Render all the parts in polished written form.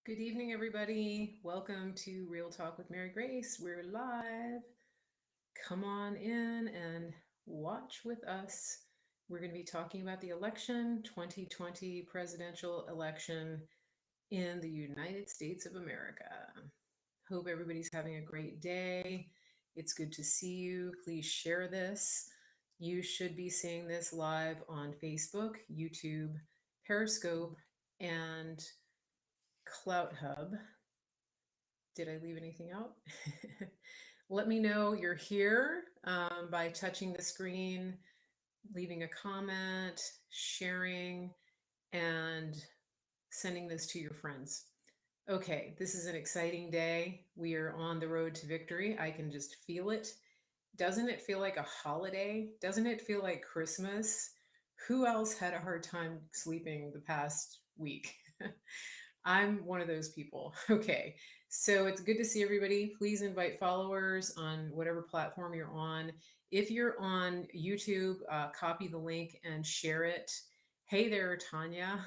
Good evening, everybody. Welcome to Real Talk with Mary Grace. We're live. Come on in and watch with us. We're going to be talking about the election, 2020 presidential election in the United States of America. Hope everybody's having a great day. It's good to see you. Please share this. You should be seeing this live on Facebook, YouTube, Periscope, and Clout Hub. Did I leave anything out? Let me know you're here by touching the screen, leaving a comment, sharing, and sending this to your friends. Okay, this is an exciting day. We are on the road to victory. I can just feel it. Doesn't it feel like a holiday? Doesn't it feel like Christmas? Who else had a hard time sleeping the past week? I'm one of those people. Okay. So it's good to see everybody. Please invite followers on whatever platform you're on. If you're on YouTube, copy the link and share it. Hey there, Tanya.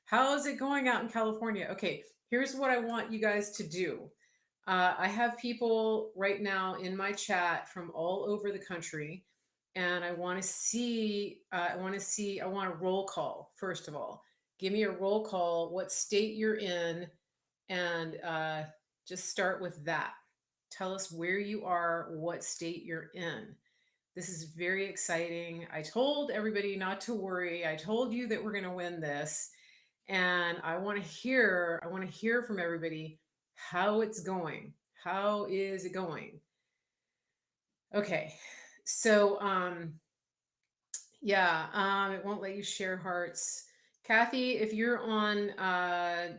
How is it going out in California? Okay, here's what I want you guys to do. I have people right now in my chat from all over the country, and I want to see. I want a roll call first of all. Give me a roll call, what state you're in, and just start with that. Tell us where you are, what state you're in. This is very exciting. I told everybody not to worry. I told you that we're going to win this. And I want to hear from everybody how it's going. How is it going? Okay. So it won't let you share hearts. Kathy, if you're on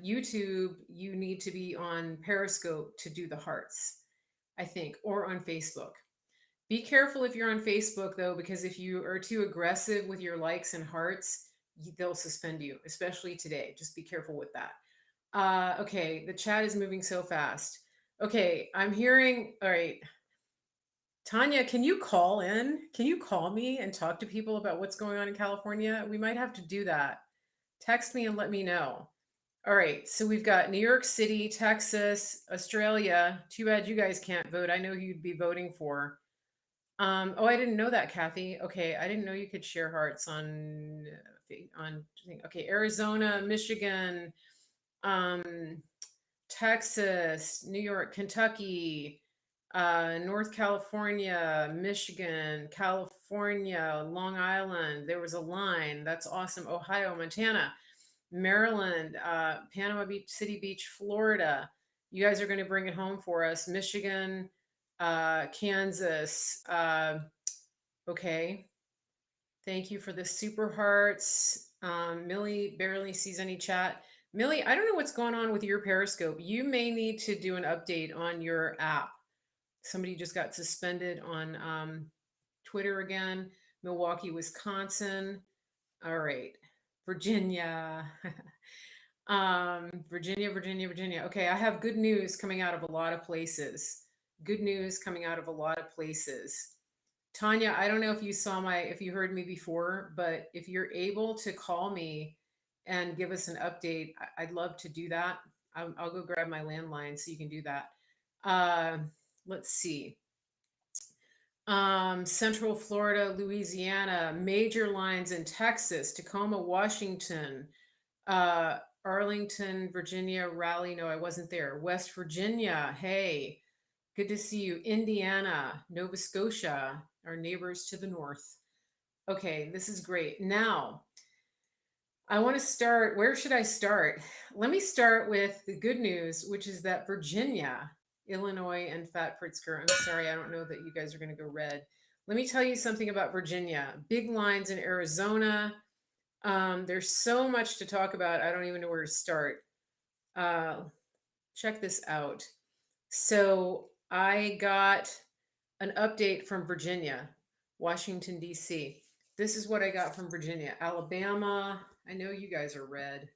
YouTube, you need to be on Periscope to do the hearts, I think, or on Facebook. Be careful if you're on Facebook, though, because if you are too aggressive with your likes and hearts, they'll suspend you, especially today. Just be careful with that. Okay, the chat is moving so fast. Okay, I'm hearing, all right. Tanya, can you call in? Can you call me and talk to people about what's going on in California? We might have to do that. Text me and let me know. All right, so we've got New York City, Texas, Australia. Too bad you guys can't vote. I know who you'd be voting for. Oh, I didn't know that, Kathy. Okay, I didn't know you could share hearts on. Okay, Arizona, Michigan, um, Texas, New York, Kentucky, North California, Michigan, California, Long Island. There was a line. That's awesome. Ohio, Montana, Maryland, Panama Beach, City Beach, Florida. You guys are going to bring it home for us. Michigan, Kansas. Okay. Thank you for the super hearts. Millie barely sees any chat. Millie, I don't know what's going on with your Periscope. You may need to do an update on your app. Somebody just got suspended on Twitter again. Milwaukee, Wisconsin. All right. Virginia. Virginia. Okay, I have good news coming out of a lot of places. Good news coming out of a lot of places. Tanya, I don't know if if you heard me before, but if you're able to call me and give us an update, I'd love to do that. I'll go grab my landline so you can do that. Uh, let's see. Central Florida, Louisiana, major lines in Texas, Tacoma, Washington, Arlington, Virginia, Raleigh. No, I wasn't there. West Virginia. Hey, good to see you. Indiana, Nova Scotia, our neighbors to the north. Okay, this is great. Now, I want to start. Where should I start? Let me start with the good news, which is that Virginia, Illinois, and Fat Pritzker. I'm sorry, I don't know that you guys are going to go red. Let me tell you something about Virginia. Big lines in Arizona. There's so much to talk about. I don't even know where to start. Check this out. So I got an update from Virginia, Washington, D.C. This is what I got from Virginia. Alabama, I know you guys are red.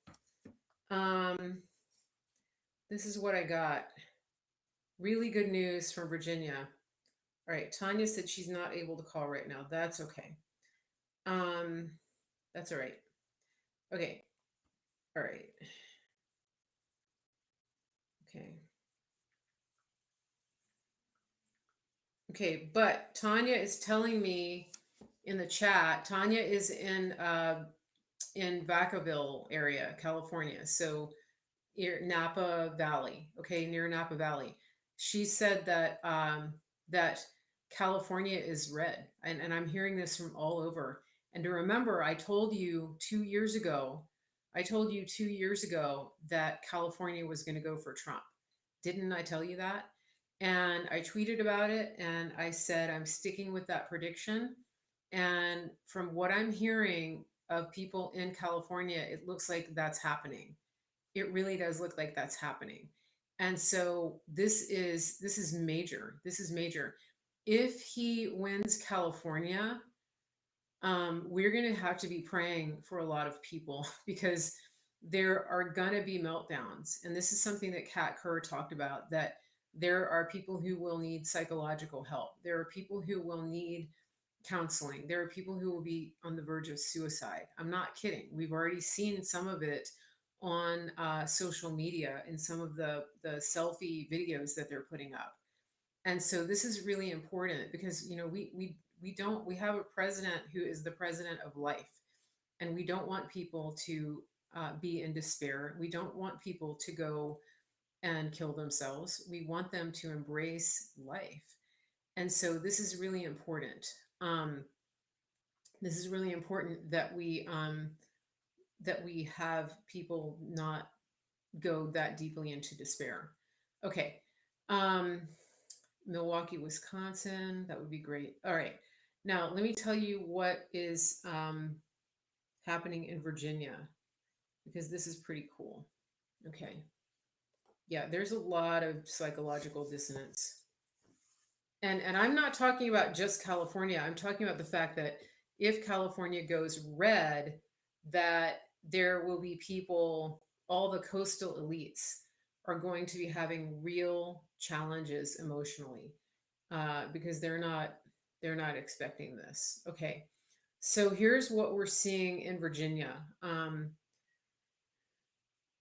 This is what I got. Really good news from Virginia. All right, Tanya said she's not able to call right now. That's okay. That's all right. Okay. All right. Okay. Okay, but Tanya is telling me in the chat, Tanya is in Vacaville area, California. So near Napa Valley, okay, near Napa Valley. She said that that California is red, and I'm hearing this from all over. And to remember, I told you 2 years ago that California was going to go for Trump. Didn't I tell you that? And I tweeted about it and I said I'm sticking with that prediction. And from what I'm hearing of people in California, it looks like that's happening. It really does look like that's happening. And so this is major. This is major. If he wins California, we're going to have to be praying for a lot of people because there are going to be meltdowns. And this is something that Kat Kerr talked about, that there are people who will need psychological help. There are people who will need counseling. There are people who will be on the verge of suicide. I'm not kidding. We've already seen some of it on social media in some of the selfie videos that they're putting up. And so this is really important because we have a president who is the president of life, and we don't want people to be in despair. We don't want people to go and kill themselves. We want them to embrace life. And so this is really important. Um, this is really important that we have people not go that deeply into despair. Okay. Um, Milwaukee, Wisconsin. That would be great. All right. Now, let me tell you what is happening in Virginia, because this is pretty cool. Okay. Yeah, there's a lot of psychological dissonance. And I'm not talking about just California. I'm talking about the fact that if California goes red, that there will be people, all the coastal elites are going to be having real challenges emotionally, because they're not expecting this. Okay, so here's what we're seeing in Virginia.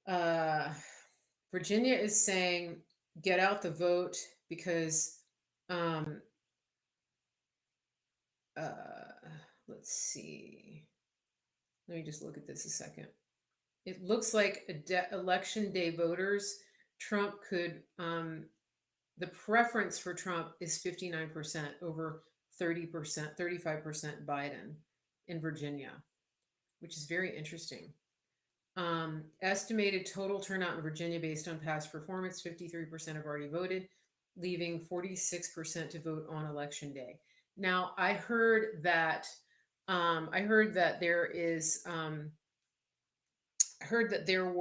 Uh, Virginia is saying, get out the vote because um, uh, let's see. Let me just look at this a second. It looks like election day voters, Trump could, the preference for Trump is 59% over 30%, 35% Biden in Virginia, which is very interesting. Estimated total turnout in Virginia based on past performance, 53% have already voted, leaving 46% to vote on election day. Now, I heard that there is I heard that there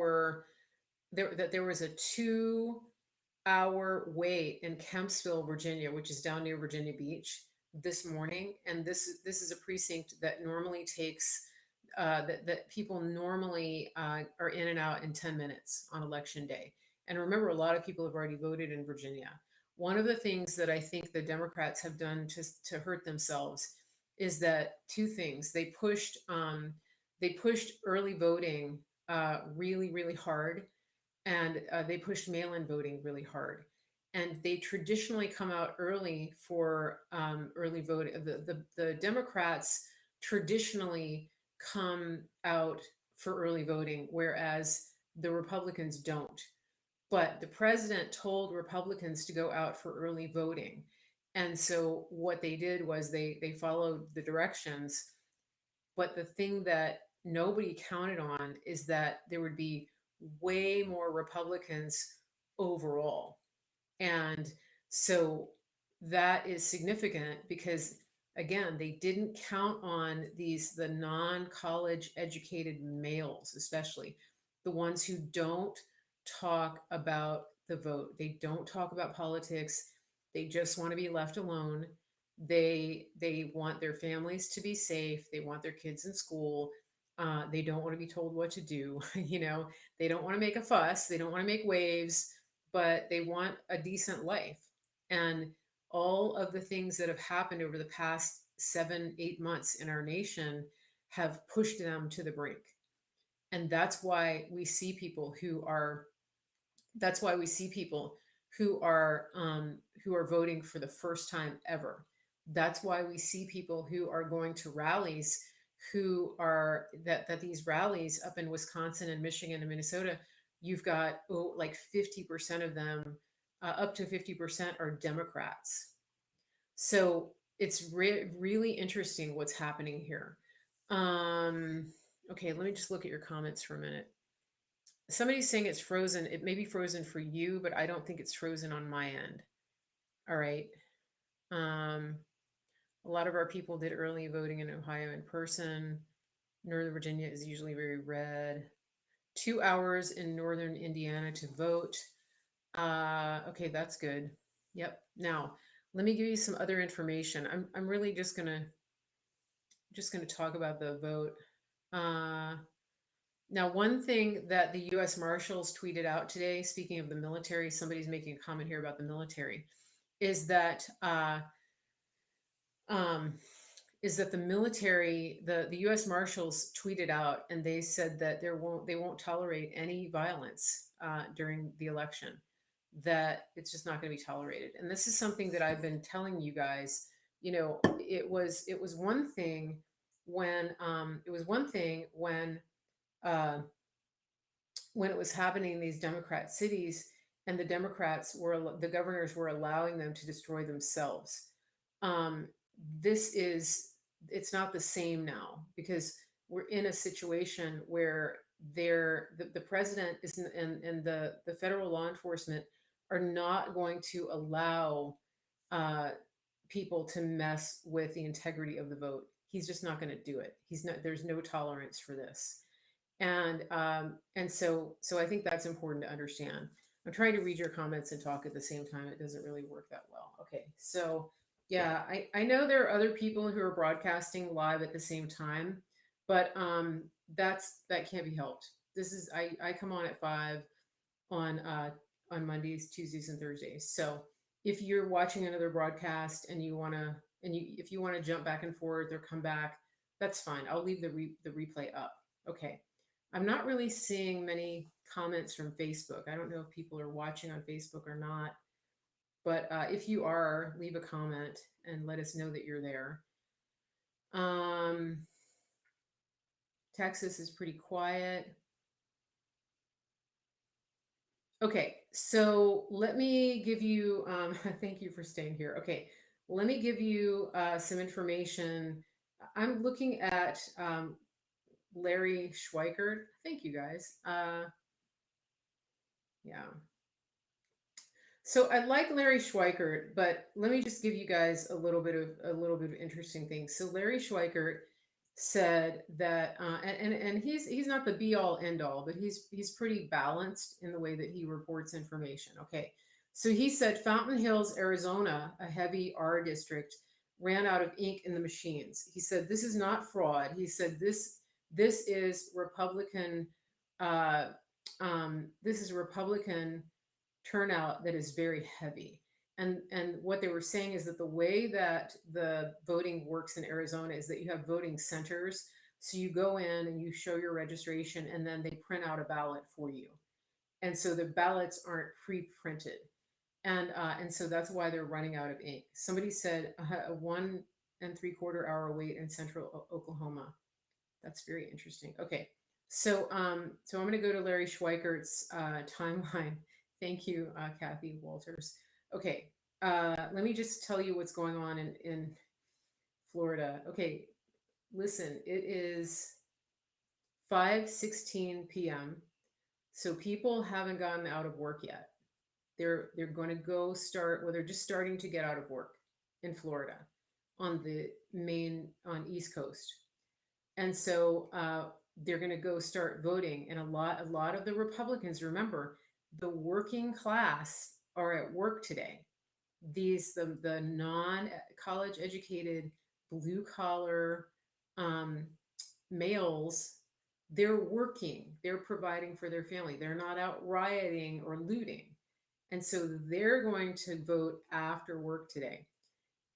was a 2 hour wait in Kempsville, Virginia, which is down near Virginia Beach, this morning, and this is a precinct that normally takes that people normally are in and out in 10 minutes on election day. And remember, a lot of people have already voted in Virginia. One of the things that I think the Democrats have done to hurt themselves is that two things. They pushed early voting really, really hard, and they pushed mail-in voting really hard. And they traditionally come out early for early voting. The Democrats traditionally come out for early voting, whereas the Republicans don't. But the president told Republicans to go out for early voting. And so what they did was they followed the directions. But the thing that nobody counted on is that there would be way more Republicans overall. And so that is significant because, again, they didn't count on the non-college educated males, especially the ones who don't talk about the vote. They don't talk about politics. They just want to be left alone. They want their families to be safe. They want their kids in school. They don't want to be told what to do. They don't want to make a fuss. They don't want to make waves, but they want a decent life. And all of the things that have happened over the past 7, 8 months in our nation have pushed them to the brink. And that's why we see people who are That's why we see people who are voting for the first time ever. That's why we see people who are going to rallies, who are that these rallies up in Wisconsin and Michigan and Minnesota, you've got like 50% of them, up to 50% are Democrats. So it's really interesting what's happening here. Um, okay, let me just look at your comments for a minute. Somebody's saying it's frozen. It may be frozen for you, but I don't think it's frozen on my end. All right. Um, a lot of our people did early voting in Ohio in person. Northern Virginia is usually very red. 2 hours in northern Indiana to vote. Okay, that's good. Yep. Now, let me give you some other information. I'm really just gonna talk about the vote. Uh, Now, one thing that the U.S. Marshals tweeted out today, speaking of the military, somebody's making a comment here about the military, is that um, the military, the U.S. Marshals tweeted out, and they said that they won't tolerate any violence during the election. That it's just not going to be tolerated. And this is something that I've been telling you guys. You know, it was one thing when uh, when it was happening in these Democrat cities, and the governors were allowing them to destroy themselves. Um, this is it's not the same now, because we're in a situation where the president is and the federal law enforcement are not going to allow uh, people to mess with the integrity of the vote. He's just not going to do it. He's not. There's no tolerance for this. And so I think that's important to understand. I'm trying to read your comments and talk at the same time. It doesn't really work that well. Okay, so yeah, I know there are other people who are broadcasting live at the same time, but that can't be helped. This is I come on at 5 on Mondays, Tuesdays, and Thursdays. So if you're watching another broadcast and if you want to jump back and forth or come back, that's fine. I'll leave the replay up. Okay. I'm not really seeing many comments from Facebook. I don't know if people are watching on Facebook or not, but if you are, leave a comment and let us know that you're there. Um, Texas is pretty quiet. Okay, so let me give you, thank you for staying here. Okay, let me give you some information. I'm looking at Larry Schweikert. Thank you guys. Yeah. So I like Larry Schweikert, but let me just give you guys a little bit of interesting things. So Larry Schweikert said that, and he's not the be all end all, but he's pretty balanced in the way that he reports information. Okay, so he said Fountain Hills, Arizona, a heavy R district, ran out of ink in the machines. He said this is not fraud. He said this is Republican. Uh, this is Republican turnout that is very heavy. And what they were saying is that the way that the voting works in Arizona is that you have voting centers. So you go in and you show your registration, and then they print out a ballot for you. And so the ballots aren't pre-printed. And so that's why they're running out of ink. Somebody said a 1.75 hour wait in central Oklahoma. That's very interesting. Okay, so I'm going to go to Larry Schweikert's timeline. Thank you, Kathy Walters. Okay, let me just tell you what's going on in Florida. Okay, listen, it is 5:16 p.m. So people haven't gotten out of work yet. They're going to go start. Well, they're just starting to get out of work in Florida on the main on East Coast. And so they're going to go start voting. And a lot of the Republicans, remember, the working class are at work today. The non college educated blue collar um, males, they're working, they're providing for their family, they're not out rioting or looting. And so they're going to vote after work today.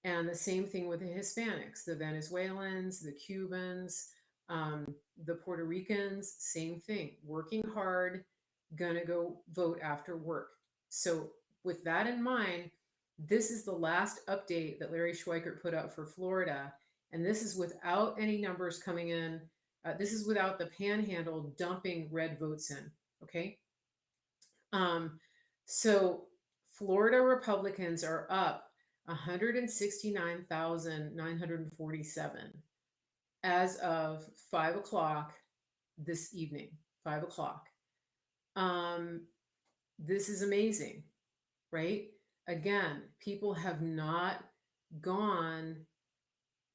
And the same thing with the Hispanics, the Venezuelans, the Cubans, the Puerto Ricans, same thing, working hard, gonna go vote after work. So with that in mind, this is the last update that Larry Schweikert put up for Florida, and this is without any numbers coming in. This is without the Panhandle dumping red votes in. Okay, um, so Florida Republicans are up 169,947 as of 5 o'clock this evening. 5 o'clock. Um, this is amazing, right? Again, people have not gone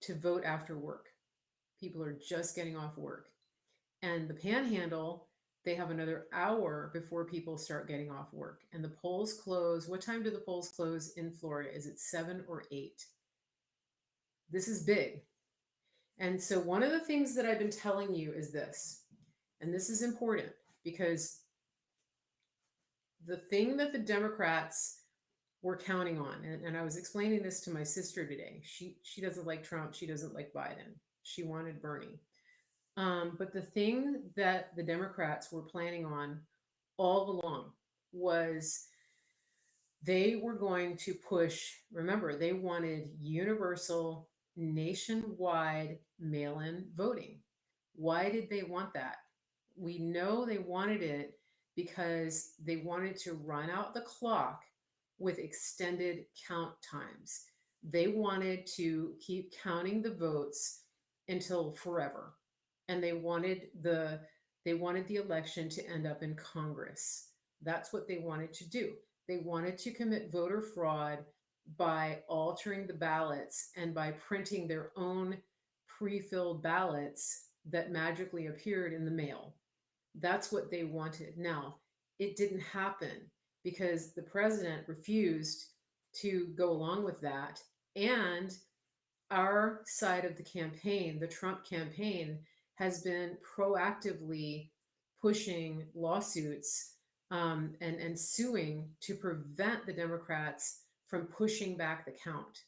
to vote after work. People are just getting off work. And the Panhandle, they have another hour before people start getting off work. And the polls close. What time do the polls close in Florida? Is it 7 or 8? This is big. And so, one of the things that I've been telling you is this, and this is important because the thing that the Democrats were counting on, and I was explaining this to my sister today. She doesn't like Trump. She doesn't like Biden. She wanted Bernie. But the thing that the Democrats were planning on all along was they were going to push, remember, they wanted universal nationwide mail in voting. Why did they want that? We know they wanted it because they wanted to run out the clock with extended count times. They wanted to keep counting the votes until forever. And they wanted the election to end up in Congress. That's what they wanted to do. They wanted to commit voter fraud by altering the ballots and by printing their own pre-filled ballots that magically appeared in the mail. That's what they wanted. Now, it didn't happen because the president refused to go along with that. And our side of the campaign, the Trump campaign, has been proactively pushing lawsuits and suing to prevent the Democrats from pushing back the count.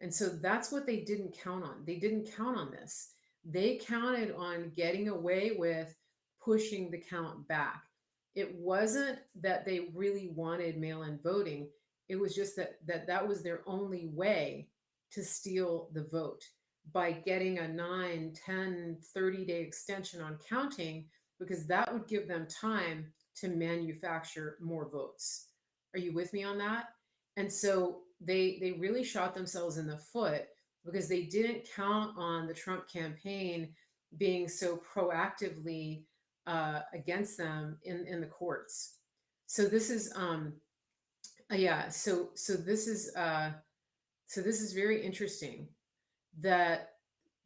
And so that's what they didn't count on. They didn't count on this. They counted on getting away with pushing the count back. It wasn't that they really wanted mail-in voting. It was just that was their only way to steal the vote by getting a 9, 10, 30-day extension on counting, because that would give them time to manufacture more votes. Are you with me on that? And so they really shot themselves in the foot because they didn't count on the Trump campaign being so proactively against them in the courts. So this is yeah. So this is very interesting that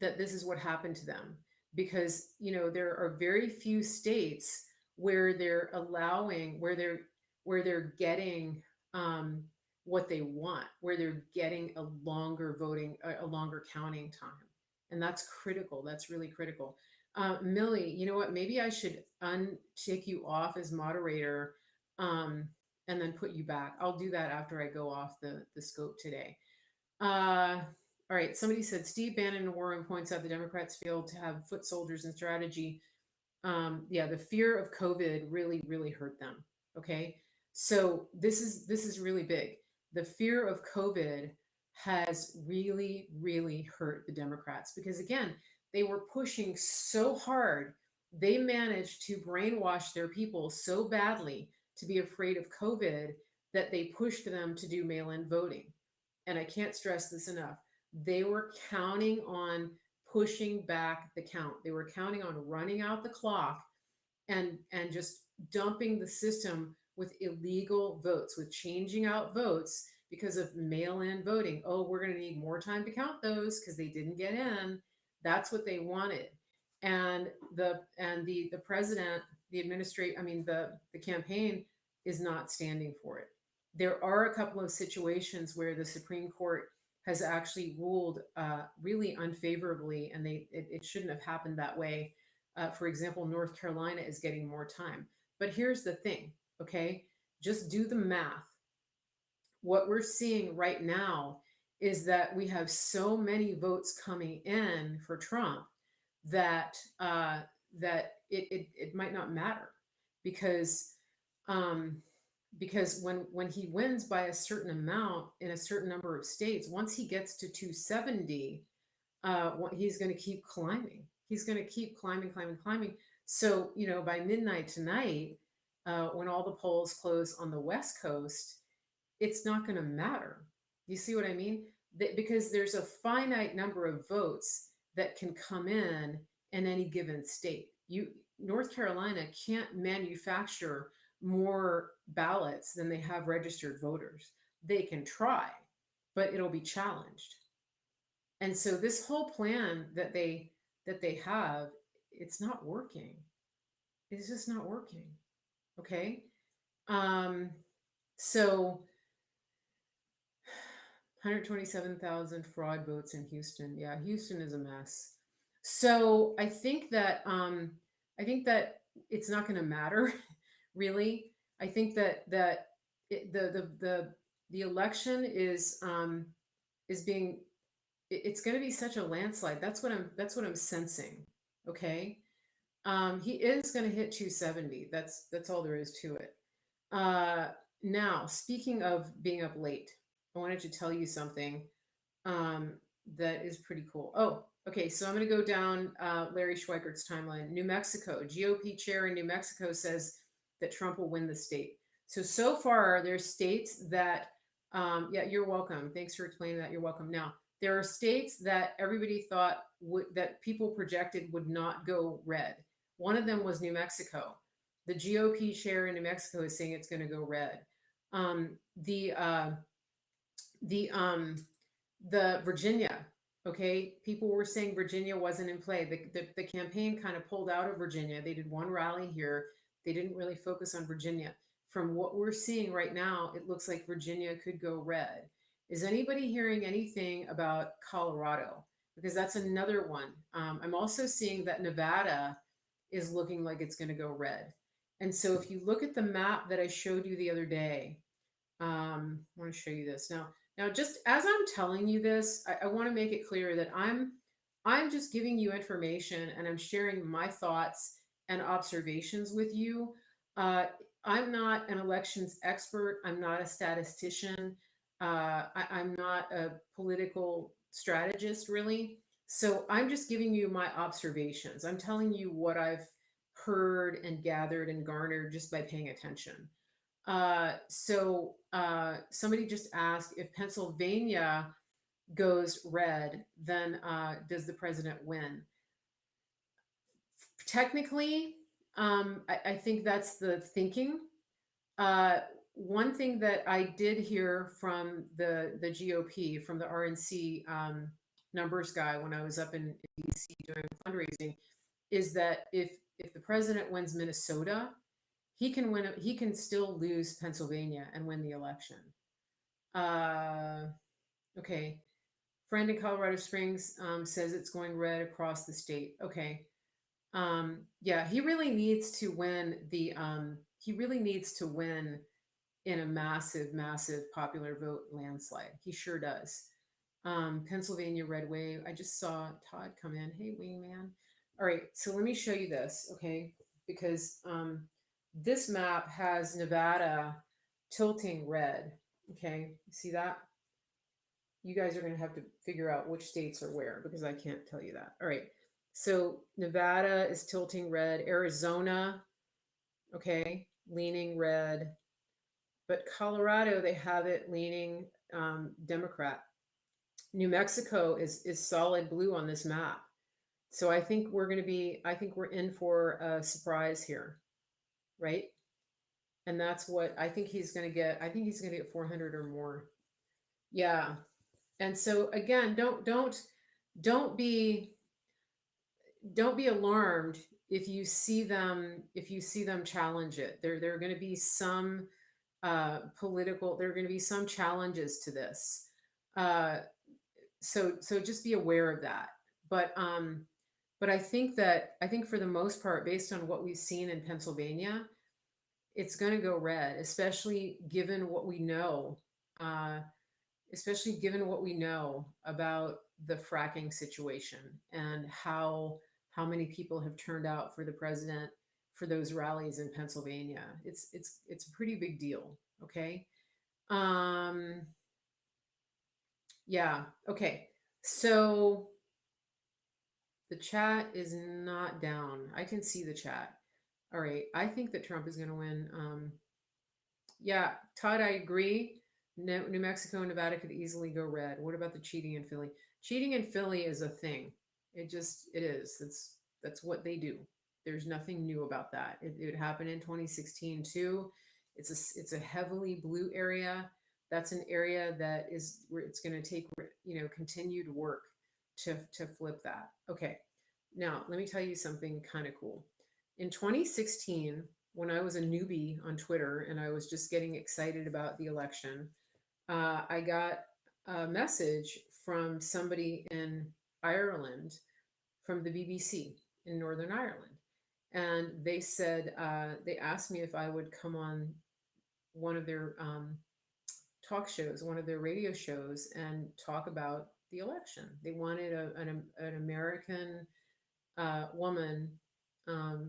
this is what happened to them, because there are very few states where they're allowing where they're getting what they want, where they're getting a longer a longer counting time. And that's critical. That's really critical. Millie, you know what? Maybe I should take you off as moderator and then put you back. I'll do that after I go off the scope today. All right. Somebody said Steve Bannon and Warren points out the Democrats failed to have foot soldiers and strategy. Yeah, the fear of COVID really, really hurt them. Okay. So this is really big. The fear of COVID has really, really hurt the Democrats because, again, they were pushing so hard. They managed to brainwash their people so badly to be afraid of COVID that they pushed them to do mail-in voting. And I can't stress this enough. They were counting on pushing back the count. They were counting on running out the clock and just dumping the system with illegal votes, with changing out votes because of mail-in voting. Oh, we're going to need more time to count those because they didn't get in. That's what they wanted. And the president, the campaign is not standing for it. There are a couple of situations where the Supreme Court has actually ruled really unfavorably, and it shouldn't have happened that way. For example, North Carolina is getting more time. But here's the thing, okay? Just do the math. What we're seeing right now is that we have so many votes coming in for Trump that that it might not matter, because Um, because when he wins by a certain amount in a certain number of states, once he gets to 270, he's going to keep climbing. He's going to keep climbing, climbing, climbing. So, by midnight tonight, when all the polls close on the West Coast, it's not going to matter. You see what I mean? Because there's a finite number of votes that can come in any given state. North Carolina can't manufacture more ballots than they have registered voters. They can try, but it'll be challenged. And so this whole plan that they have, it's not working. It's just not working. Okay. Um, so 127,000 fraud votes in Houston. Yeah, Houston is a mess. So I think that it's not going to matter, really. I think that the election is being it's going to be such a landslide. That's what I'm sensing. Okay. He is going to hit 270. That's all there is to it. Uh, Now, speaking of being up late, I wanted to tell you something um, that is pretty cool. Oh, okay. So I'm going to go down Larry Schweikert's timeline. New Mexico GOP chair in New Mexico says that Trump will win the state. So far, there's states that, yeah, you're welcome. Thanks for explaining that. You're welcome. Now, there are states that everybody thought that people projected would not go red. One of them was New Mexico. The GOP chair in New Mexico is saying it's going to go red. Um, the uh, the the Virginia, okay, people were saying Virginia wasn't in play. The campaign kind of pulled out of Virginia. They did one rally here. They didn't really focus on Virginia. From what we're seeing right now, it looks like Virginia could go red. Is anybody hearing anything about Colorado? Because that's another one. I'm also seeing that Nevada is looking like it's going to go red. And so if you look at the map that I showed you the other day, I want to show you this now. Now, just as I'm telling you this, I want to make it clear that I'm just giving you information and I'm sharing my thoughts and observations with you. Uh, I'm not an elections expert. I'm not a statistician. I'm not a political strategist, really. So I'm just giving you my observations. I'm telling you what I've heard and gathered and garnered just by paying attention. Somebody just asked if Pennsylvania goes red, then does the president win? Technically, I think that's the thinking. Uh, One thing that I did hear from the GOP, from the RNC numbers guy when I was up in DC doing fundraising, is that if the president wins Minnesota, he can still lose Pennsylvania and win the election. Uh, okay. Friend in Colorado Springs says it's going red across the state. Okay. Yeah, he really needs to win he really needs to win in a massive, massive popular vote landslide. He sure does. Pennsylvania red wave. I just saw Todd come in. Hey, wingman. All right, so let me show you this, okay? Because this map has Nevada tilting red. Okay, see that? You guys are going to have to figure out which states are where because I can't tell you that. All right, so Nevada is tilting red. Arizona, okay, leaning red. But Colorado, they have it leaning Democrat. New Mexico is solid blue on this map. So I think we're in for a surprise here, right? And that's what I think he's going to get. I think he's going to get 400 or more. Yeah. And so again, don't be don't be alarmed if you see them challenge it. There are going to be some there are going to be some challenges to this. Uh, so just be aware of that. But I think for the most part, based on what we've seen in Pennsylvania, it's going to go red, uh, especially given what we know about the fracking situation and how many people have turned out for the president for those rallies in Pennsylvania. It's a pretty big deal. Okay. Um, yeah. Okay. So the chat is not down. I can see the chat. All right. I think that Trump is going to win. Yeah, Todd, I agree. New Mexico and Nevada could easily go red. What about the cheating in Philly? Cheating in Philly is a thing. It is. That's what they do. There's nothing new about that. It happened in 2016 too. It's a heavily blue area. That's an area that is where it's going to take continued work to flip that. Okay, now let me tell you something kind of cool. In 2016, when I was a newbie on Twitter and I was just getting excited about the election, I got a message from somebody in Ireland, from the BBC in Northern Ireland. And they said, they asked me if I would come on one of their talk shows, one of their radio shows, and talk about the election. They wanted an American woman,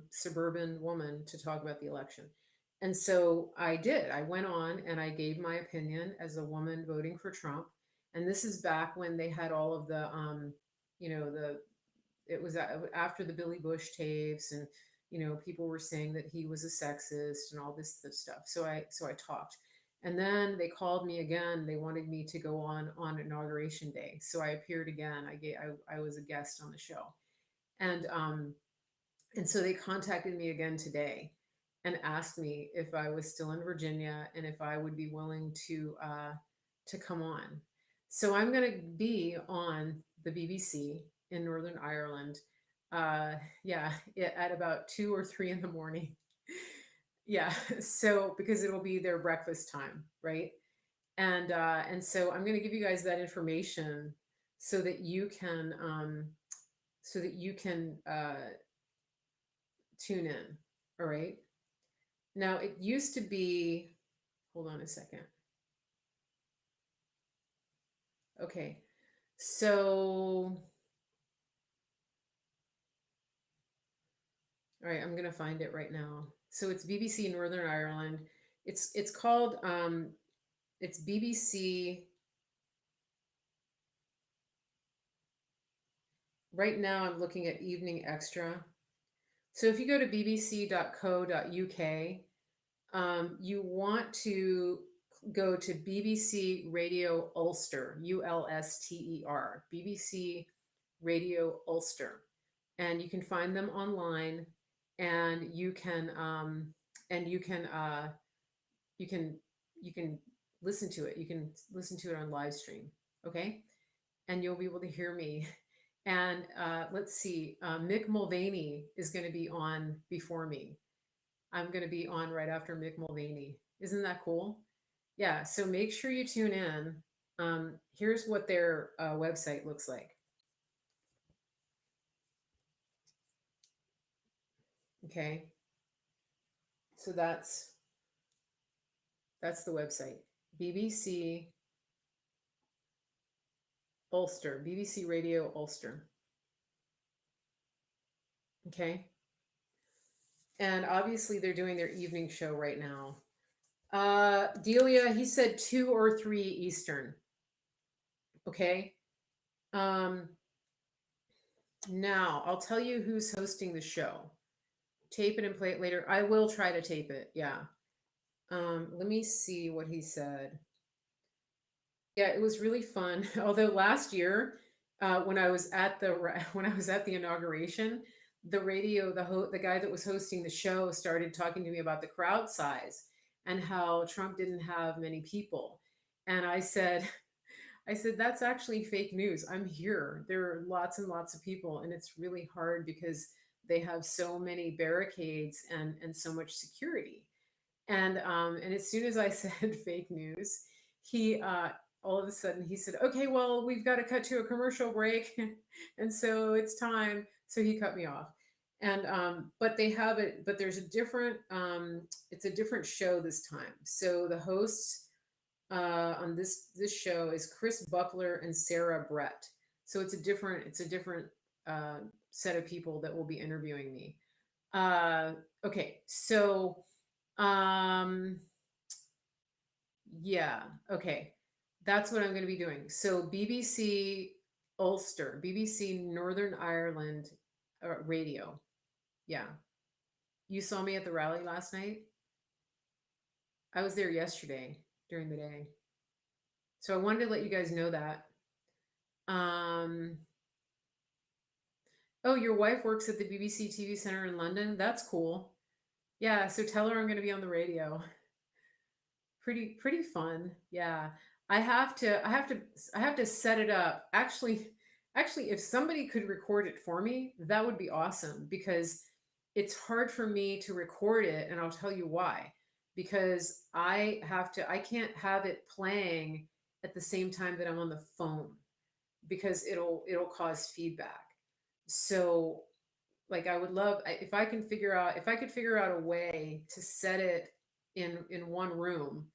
suburban woman, to talk about the election. And so I did. I went on and I gave my opinion as a woman voting for Trump. And this is back when they had all of the, the it was after the Billy Bush tapes, and people were saying that he was a sexist and all this stuff. So I talked, and then they called me again. They wanted me to go on inauguration day, so I appeared again. I was a guest on the show, and so they contacted me again today and asked me if I was still in Virginia and if I would be willing to come on. So I'm going to be on the BBC in Northern Ireland. Yeah, at about 2 or 3 in the morning. Yeah, so because it'll be their breakfast time, right? And so I'm going to give you guys that information so that you can tune in. All right. Now it used to be, hold on a second. Okay. So, all right, I'm going to find it right now. So it's BBC Northern Ireland. It's called, it's BBC. Right now I'm looking at Evening Extra. So if you go to bbc.co.uk, you want to go to BBC Radio Ulster, Ulster, BBC Radio Ulster, and you can find them online, and you can you can you can listen to it. You can listen to it on live stream, okay? And you'll be able to hear me. And let's see, Mick Mulvaney is going to be on before me. I'm going to be on right after Mick Mulvaney. Isn't that cool? Yeah, so make sure you tune in. Here's what their website looks like. Okay, so that's the website. BBC Ulster, BBC Radio Ulster. Okay, and obviously they're doing their evening show right now. Delia, he said 2 or 3 Eastern. Okay. Now I'll tell you who's hosting the show. Tape it and play it later. I will try to tape it. Yeah. Let me see what he said. Yeah, it was really fun. Although last year, when I was at the inauguration, the guy that was hosting the show started talking to me about the crowd size and how Trump didn't have many people, and I said, that's actually fake news. I'm here. There are lots and lots of people, and it's really hard because they have so many barricades and so much security. And as soon as I said fake news, he all of a sudden he said, "Okay, well, we've got to cut to a commercial break," and so it's time. So he cut me off. And but they have it. But there's a different. It's a different show this time. So the hosts on this show is Chris Buckler and Sarah Brett. So it's a different set of people that will be interviewing me. Uh, okay, so um, yeah, okay, that's what I'm going to be doing. So BBC Ulster, BBC Northern Ireland radio. Yeah, you saw me at the rally last night. I was there yesterday during the day, so I wanted to let you guys know that. Um, oh, your wife works at the BBC TV Center in London. That's cool. Yeah, so tell her I'm going to be on the radio. Pretty fun. Yeah. I have to set it up. Actually if somebody could record it for me, that would be awesome because it's hard for me to record it and I'll tell you why. Because I can't have it playing at the same time that I'm on the phone because it'll cause feedback. So like I would love if I can figure out if I could figure out a way to set it in one room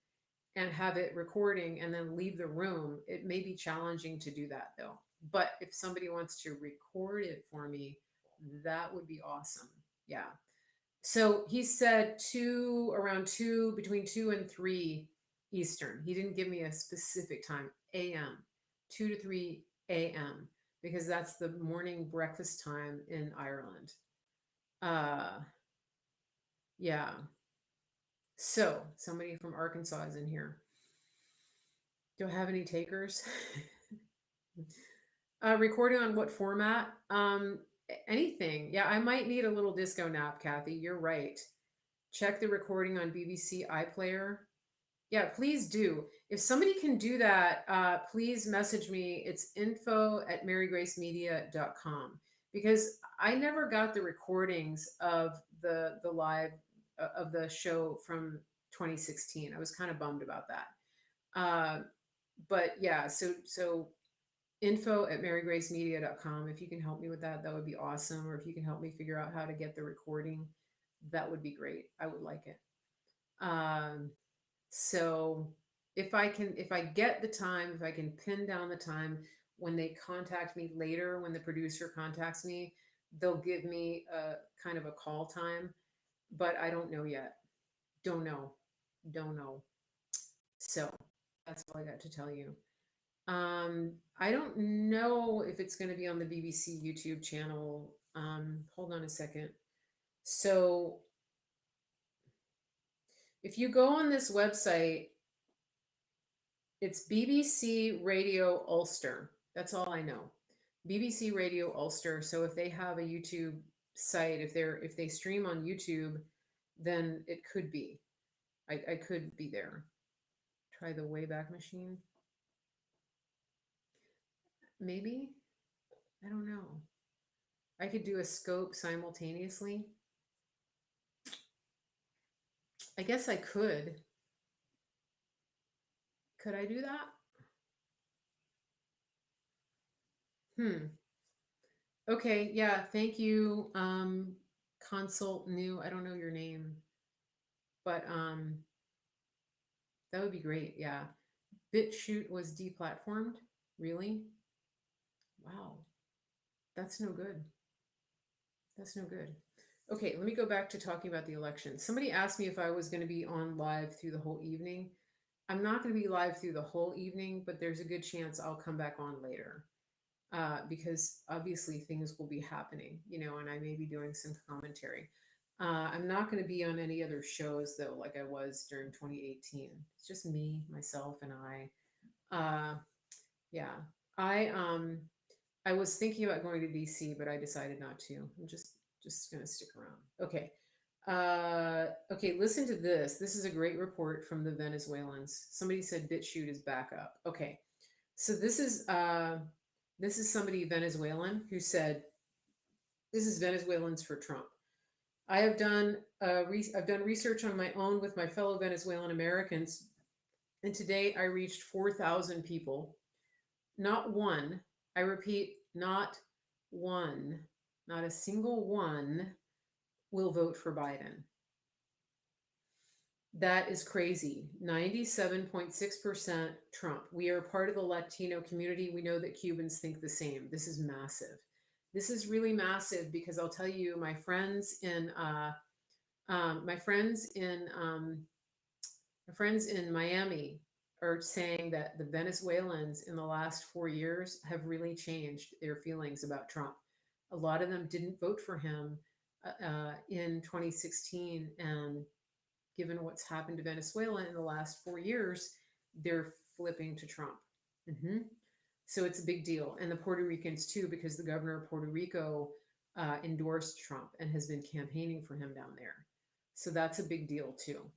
and have it recording and then leave the room. It may be challenging to do that though. But if somebody wants to record it for me, that would be awesome. Yeah. So he said around between 2 and 3 Eastern. He didn't give me a specific time, AM, 2 to 3 AM, because that's the morning breakfast time in Ireland. Uh, yeah. So somebody from Arkansas is in here. Do I have any takers? Recording on what format? Anything. Yeah, I might need a little disco nap, Kathy. You're right. Check the recording on BBC iPlayer. Yeah, please do. If somebody can do that, please message me. It's info@marygracemedia.com because I never got the recordings of the live of the show from 2016. I was kind of bummed about that. Uh, but yeah, so info@marygracemedia.com. If you can help me with that, that would be awesome. Or if you can help me figure out how to get the recording, that would be great. I would like it. Um, so if I get the time, if I can pin down the time when they contact me later, when the producer contacts me, they'll give me a kind of a call time, but I don't know yet. Don't know. Don't know. So that's all I got to tell you. I don't know if it's going to be on the BBC YouTube channel. Hold on a second. So if you go on this website, it's BBC Radio Ulster. That's all I know. BBC Radio Ulster. So if they have a YouTube site, if they stream on YouTube, then it could be. I could be there. Try the Wayback Machine. Maybe. I don't know. I could do a scope simultaneously. I guess I could. Could I do that? Hmm. Okay. Yeah. Thank you. Consult new. I don't know your name, but that would be great. Yeah. BitChute was deplatformed. Really? Wow. That's no good. That's no good. Okay, let me go back to talking about the election. Somebody asked me if I was going to be on live through the whole evening. I'm not going to be live through the whole evening, but there's a good chance I'll come back on later because obviously things will be happening, and I may be doing some commentary. I'm not going to be on any other shows though, like I was during 2018. It's just me, myself, and I. Yeah, I um I was thinking about going to DC, but I decided not to. I'm just gonna stick around. Okay. Okay, listen to this. This is a great report from the Venezuelans. Somebody said BitChute is back up. Okay. So this is somebody Venezuelan who said this is Venezuelans for Trump. I have done I've done research on my own with my fellow Venezuelan Americans, and today I reached 4,000 people. Not one, I repeat, not one, not a single one will vote for Biden. That is crazy. 97.6% Trump. We are part of the Latino community. We know that Cubans think the same. This is massive. This is really massive because I'll tell you, my friends in my friends in Miami are saying that the Venezuelans in the last 4 years have really changed their feelings about Trump. A lot of them didn't vote for him in 2016, and given what's happened to Venezuela in the last 4 years, they're flipping to Trump. hmm So it's a big deal. And the Puerto Ricans too, because the governor of Puerto Rico endorsed Trump and has been campaigning for him down there. So that's a big deal too.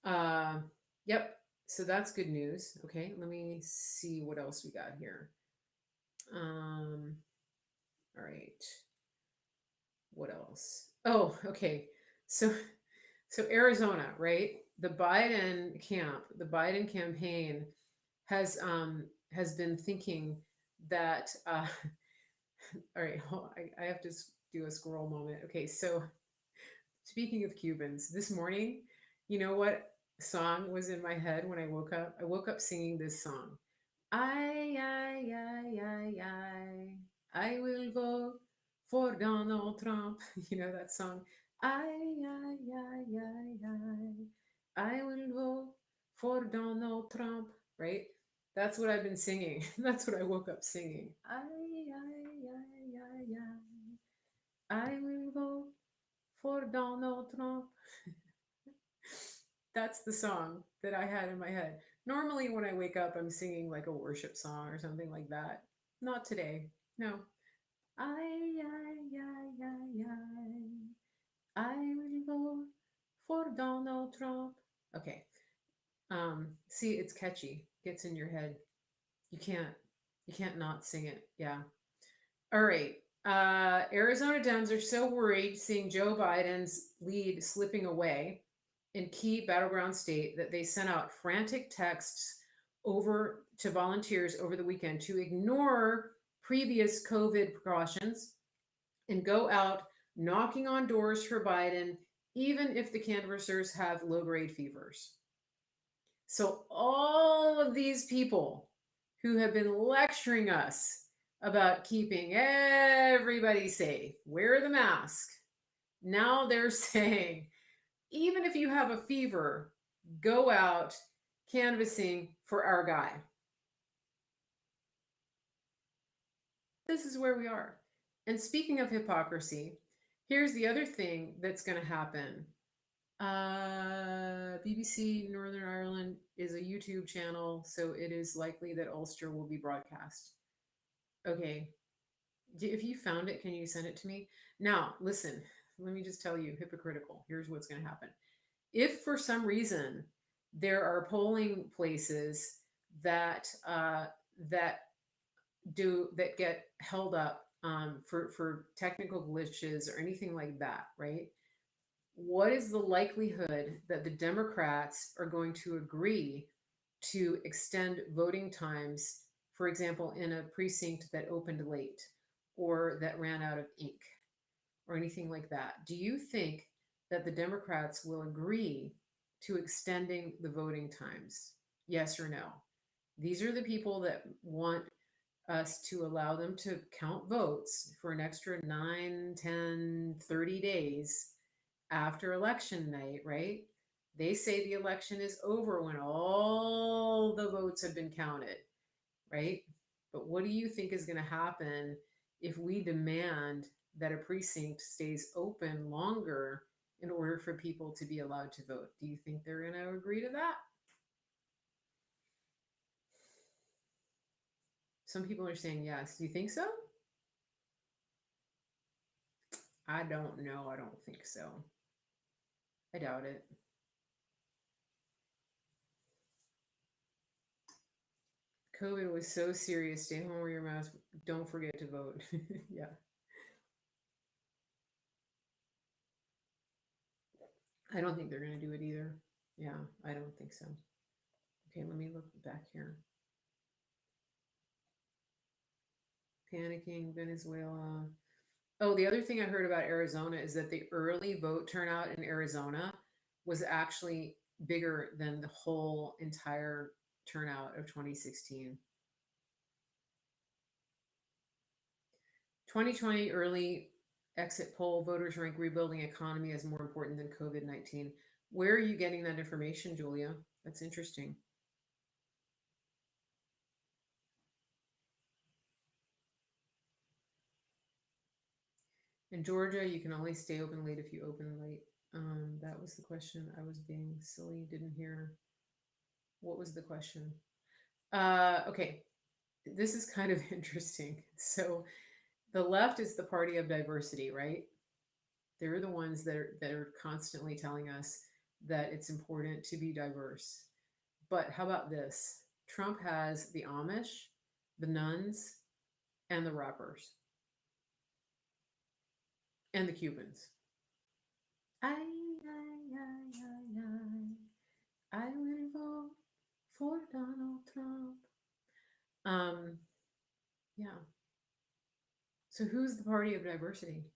Uh, yep. So that's good news. Okay, let me see what else we got here. Um, all right. What else? Oh, okay. So Arizona, right? The Biden campaign has been thinking that all right, I have to do a squirrel moment. Okay, so speaking of Cubans, this morning, you know what song was in my head when I woke up? I woke up singing this song. I will vote for Donald Trump. You know that song? I will vote for Donald Trump, right? That's what I've been singing. That's what I woke up singing. I will vote for Donald Trump. That's the song that I had in my head. Normally, when I wake up, I'm singing like a worship song or something like that. Not today. No. I will vote for Donald Trump. Okay. See, it's catchy. Gets in your head. You can't you can't not sing it. Yeah. All right. Arizona Dems are so worried seeing Joe Biden's lead slipping away in key battleground state that they sent out frantic texts over to volunteers over the weekend to ignore previous COVID precautions and go out knocking on doors for Biden, even if the canvassers have low grade fevers. So, all of these people who have been lecturing us about keeping everybody safe, wear the mask, now they're saying, even if you have a fever, go out canvassing for our guy. This is where we are. And speaking of hypocrisy, here's the other thing that's going to happen. BBC Northern Ireland is a YouTube channel, so it is likely that Ulster will be broadcast. Okay. If you found it, can you send it to me? Now, listen, let me just tell you, hypocritical. Here's what's going to happen. If for some reason there are polling places that that that get held up for technical glitches or anything like that, right? What is the likelihood that the Democrats are going to agree to extend voting times, for example, in a precinct that opened late or that ran out of ink or anything like that? Do you think that the Democrats will agree to extending the voting times? Yes or no? These are the people that want us to allow them to count votes for an extra 9, 10, 30 days after election night, right? They say the election is over when all the votes have been counted, right? But what do you think is going to happen if we demand that a precinct stays open longer in order for people to be allowed to vote? Do you think they're going to agree to that? Some people are saying yes. Do you think so? I don't know. I don't think so. I doubt it. COVID was so serious. Stay home, wear your mask. Don't forget to vote. Yeah. I don't think they're going to do it either. Yeah, I don't think so. Okay, let me look back here. Panicking, Venezuela. Oh, the other thing I heard about Arizona is that the early vote turnout in Arizona was actually bigger than the whole entire turnout of 2016. 2020 early exit poll, voters rank rebuilding economy as more important than COVID-19. Where are you getting that information, Julia? That's interesting. In Georgia, you can only stay open late if you open late. That was the question. I was being silly, didn't hear. What was the question? Okay, this is kind of interesting. So, the left is the party of diversity, right? They're the ones that are constantly telling us that it's important to be diverse. But how about this? Trump has the Amish, the nuns, and the rappers, and the Cubans. I will vote for Donald Trump. Um, yeah. So who's the party of diversity?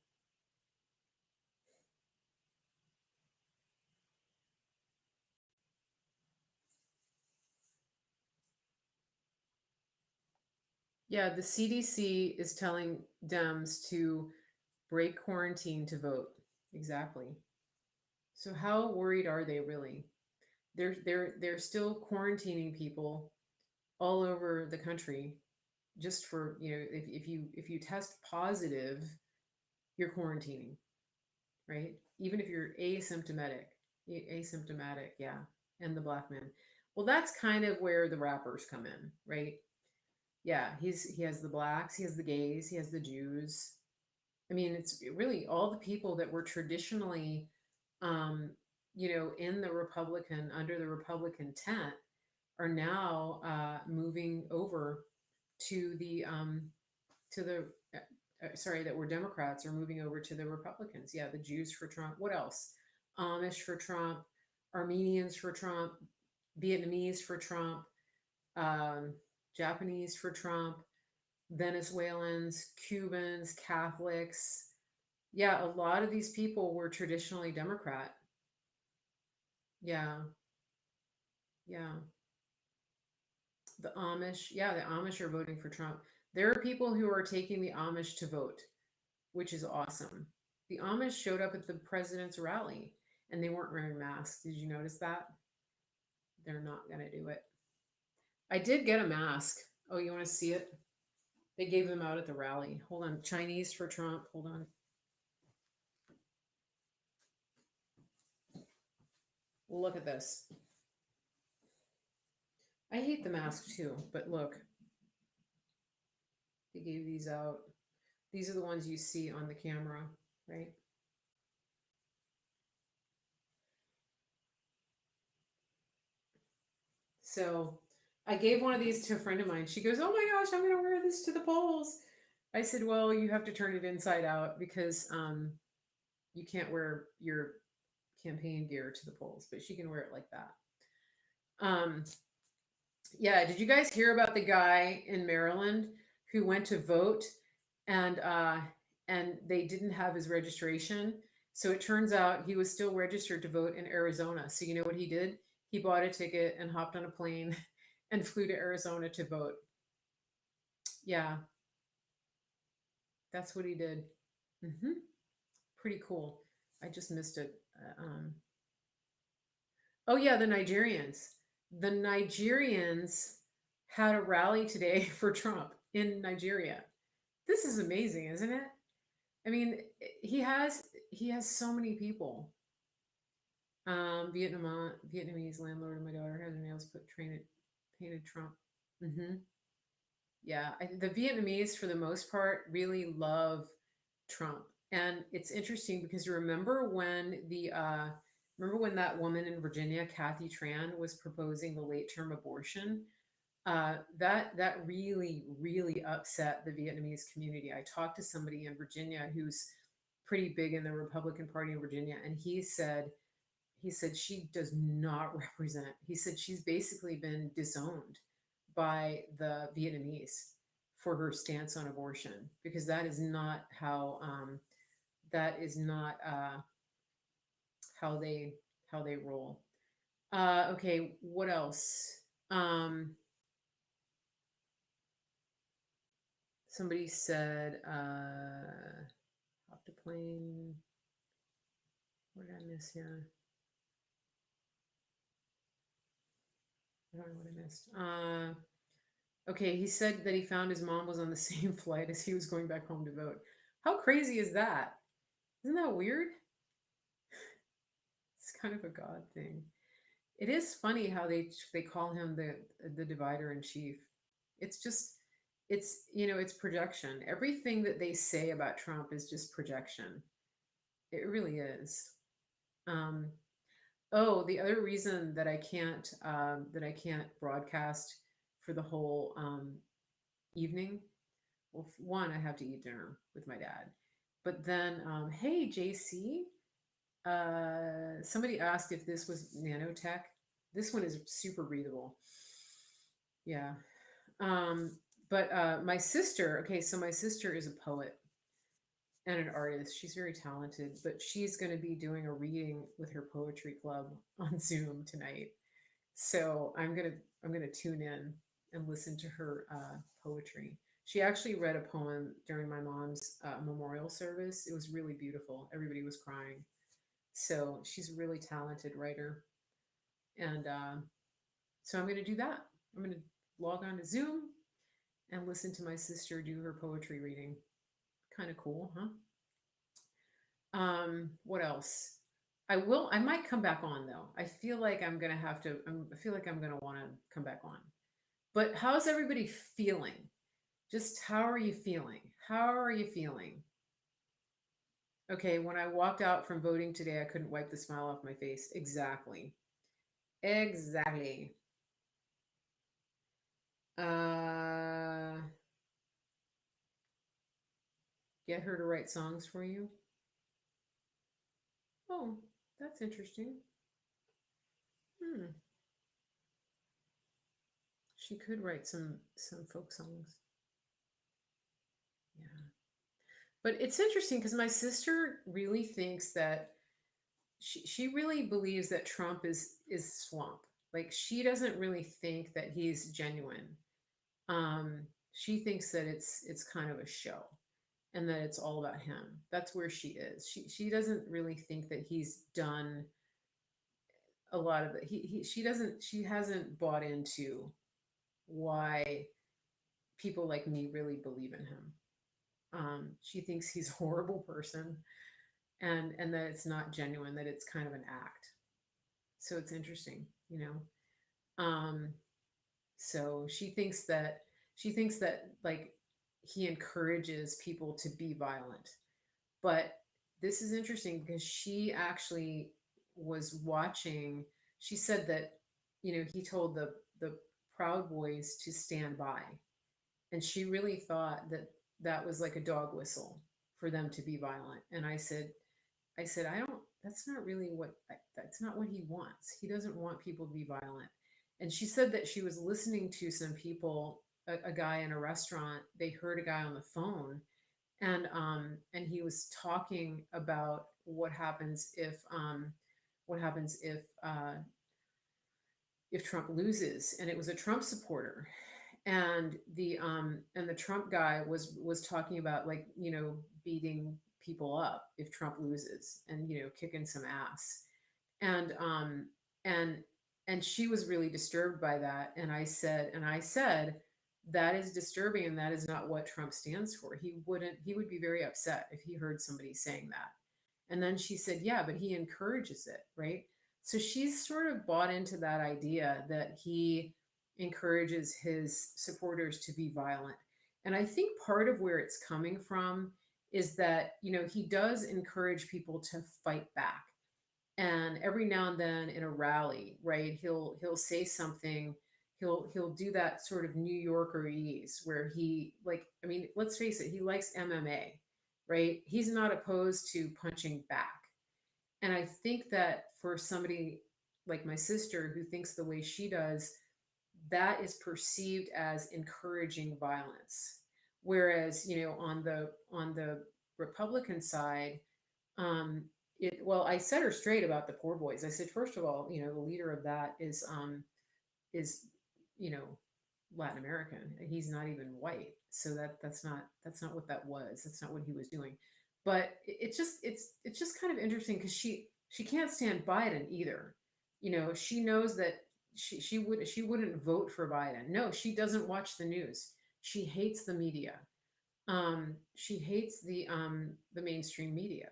Yeah, the CDC is telling Dems to break quarantine to vote. Exactly. So how worried are they really? They're still quarantining people all over the country just for, if you test positive, you're quarantining, right? Even if you're asymptomatic. Asymptomatic, yeah. And the black man. Well, that's kind of where the rappers come in, right? Yeah, he has the blacks, he has the gays, he has the Jews. I mean, it's really all the people that were traditionally, um, in the Republican under the Republican tent are now moving over to the sorry, that were Democrats are moving over to the Republicans. Yeah, the Jews for Trump. What else? Amish for Trump, Armenians for Trump, Vietnamese for Trump, um, Japanese for Trump, Venezuelans, Cubans, Catholics. Yeah, a lot of these people were traditionally Democrat. Yeah, yeah. The Amish, yeah, the Amish are voting for Trump. There are people who are taking the Amish to vote, which is awesome. The Amish showed up at the president's rally and they weren't wearing masks. Did you notice that? They're not going to do it. I did get a mask. Oh, you want to see it? They gave them out at the rally. Hold on. Chinese for Trump. Hold on. Look at this. I hate the mask too, but look, they gave these out. These are the ones you see on the camera, right? So I gave one of these to a friend of mine. She goes, "Oh my gosh, I'm going to wear this to the polls." I said, "Well, you have to turn it inside out because you can't wear your campaign gear to the polls, but she can wear it like that." Um, yeah, did you guys hear about the guy in Maryland who went to vote and they didn't have his registration? So it turns out he was still registered to vote in Arizona. So you know what he did? He bought a ticket and hopped on a plane and flew to Arizona to vote. Yeah, that's what he did. Hmm. Pretty cool. I just missed it. Oh yeah, the Nigerians. The Nigerians had a rally today for Trump in Nigeria. This is amazing, isn't it? I mean, he has so many people. Vietnamese landlord of my daughter has her nails painted Trump. Hmm. Yeah, the Vietnamese, for the most part, really love Trump, and it's interesting because remember when that woman in Virginia, Kathy Tran, was proposing the late term abortion? That really really upset the Vietnamese community. I talked to somebody in Virginia who's pretty big in the Republican Party in Virginia, and he said she does not represent. He said she's basically been disowned by the Vietnamese for her stance on abortion because that is not how they roll. Okay, what else? Um, Somebody said, hopped a plane. What did I miss here? I don't know what I missed. Okay, he said that he found his mom was on the same flight as he was going back home to vote. How crazy is that? Isn't that weird? It's kind of a God thing. It is funny how they call him the divider in chief. It's just it's projection. Everything that they say about Trump is just projection. It really is. Um, oh, the other reason that I can't broadcast for the whole evening. Well, one, I have to eat dinner with my dad, but then hey JC, somebody asked if this was nanotech. This one is super breathable. Yeah. Um, but my sister, okay, so my sister is a poet and an artist. She's very talented, but she's going to be doing a reading with her poetry club on Zoom tonight. So I'm gonna tune in and listen to her poetry. She actually read a poem during my mom's memorial service. It was really beautiful. Everybody was crying. So she's a really talented writer, and so I'm gonna do that. I'm gonna log on to Zoom and listen to my sister do her poetry reading. Kind of cool, huh? What else? I might come back on though. I feel like I'm gonna have to. I feel like I'm gonna want to come back on. But how's everybody feeling? Just how are you feeling? How are you feeling? Okay, when I walked out from voting today, I couldn't wipe the smile off my face. Exactly. Exactly. Uh, get her to write songs for you. Oh, that's interesting. Hmm. She could write some folk songs. Yeah. But it's interesting because my sister really thinks that she really believes that Trump is slump. Like she doesn't really think that he's genuine. She thinks that it's kind of a show and that it's all about him. That's where she is. She doesn't really think that he's done a lot of the he she hasn't bought into why people like me really believe in him. She thinks he's a horrible person and that it's not genuine, that it's kind of an act. So it's interesting, you know. So she thinks that like he encourages people to be violent. But this is interesting because she actually was watching. She said that he told the Proud Boys to stand by, and she really thought that that was like a dog whistle for them to be violent. And I said, I don't, that's not really that's not what he wants. He doesn't want people to be violent. And she said that she was listening to some people, a guy in a restaurant, they heard a guy on the phone and he was talking about what happens if Trump loses, and it was a Trump supporter, and the Trump guy was talking about like beating people up if Trump loses and kicking some ass, and and and she was really disturbed by that, and I said that is disturbing and that is not what Trump stands for. He would be very upset if he heard somebody saying that. And then she said, yeah, but he encourages it, right? So she's sort of bought into that idea that he encourages his supporters to be violent. And I think part of where it's coming from is that, he does encourage people to fight back. And every now and then in a rally, right, he'll say something, he'll do that sort of New Yorkerese where he, like, I mean, let's face it, he likes MMA, right? He's not opposed to punching back. And I think that for somebody like my sister who thinks the way she does, that is perceived as encouraging violence. Whereas, on the Republican side, um, well, I set her straight about the poor boys. I said, first of all, the leader of that is, you know, Latin American. He's not even white. So that's not what that was. That's not what he was doing. But it's just kind of interesting because she can't stand Biden either. She knows that she wouldn't vote for Biden. No, she doesn't watch the news. She hates the media. She hates the mainstream media.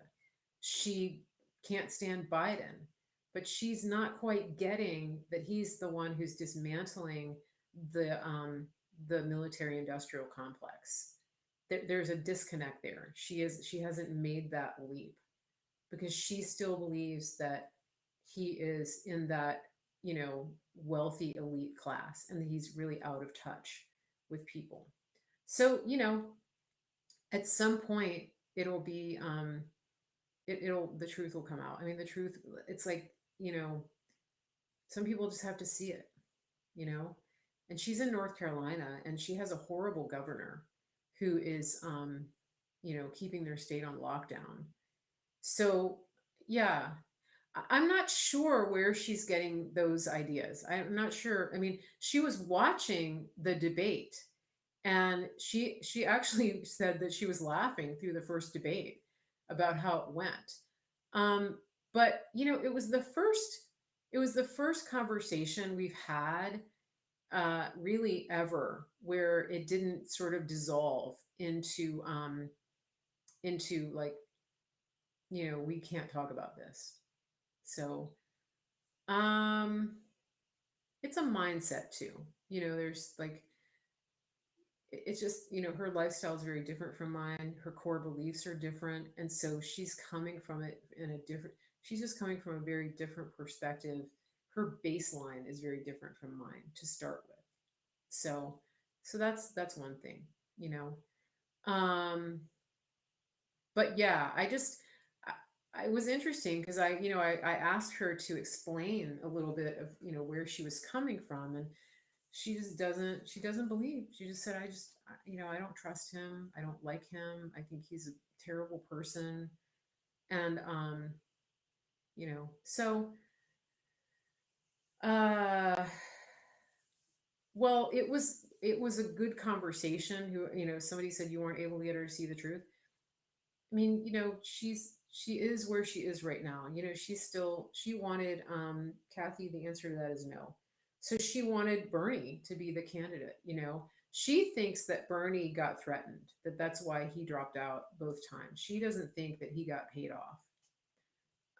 She can't stand Biden, but she's not quite getting that he's the one who's dismantling the military industrial complex. There's a disconnect there. She hasn't made that leap because she still believes that he is in that wealthy elite class and that he's really out of touch with people. So at some point it'll be it'll the truth will come out. I mean, the truth, it's like, some people just have to see it, you know and she's in North Carolina, and she has a horrible governor who is keeping their state on lockdown. So yeah, I'm not sure where she's getting those ideas. I'm not sure. I mean, she was watching the debate, and she actually said that she was laughing through the first debate about how it went. But it was the first conversation we've had really ever where it didn't sort of dissolve into like, we can't talk about this. So um it's a mindset too. There's like, it's just, her lifestyle is very different from mine. Her core beliefs are different, and so she's coming from it in a different she's just coming from a very different perspective. Her baseline is very different from mine to start with. So so that's one thing, you know um but yeah, it was interesting because I asked her to explain a little bit of where she was coming from, and she doesn't believe. She just said, I don't trust him. I don't like him. I think he's a terrible person. And so uh well, it was a good conversation. Somebody said you weren't able to get her to see the truth. I mean, she is where she is right now. She wanted, Kathy, the answer to that is no. So she wanted Bernie to be the candidate. She thinks that Bernie got threatened, that's why he dropped out both times. She doesn't think that he got paid off.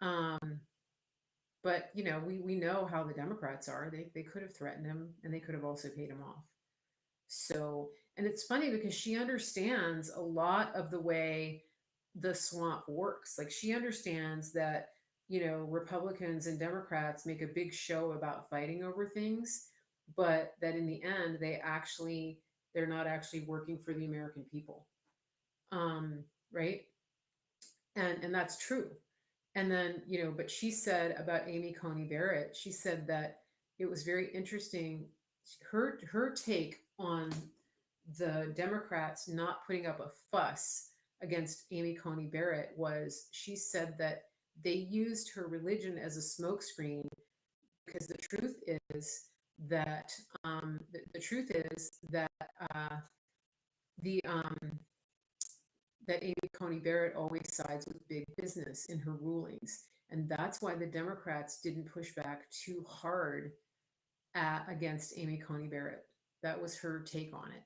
Um, but we know how the Democrats are. They could have threatened him, and they could have also paid him off. So, and it's funny because she understands a lot of the way the swamp works. Like, she understands that, Republicans and Democrats make a big show about fighting over things, but that in the end, they're not actually working for the American people. Right? And that's true. And then, but she said about Amy Coney Barrett, she said that it was very interesting. Her take on the Democrats not putting up a fuss against Amy Coney Barrett was, she said that they used her religion as a smokescreen, because the truth is that uh, the that Amy Coney Barrett always sides with big business in her rulings, and that's why the Democrats didn't push back too hard against Amy Coney Barrett. That was her take on it.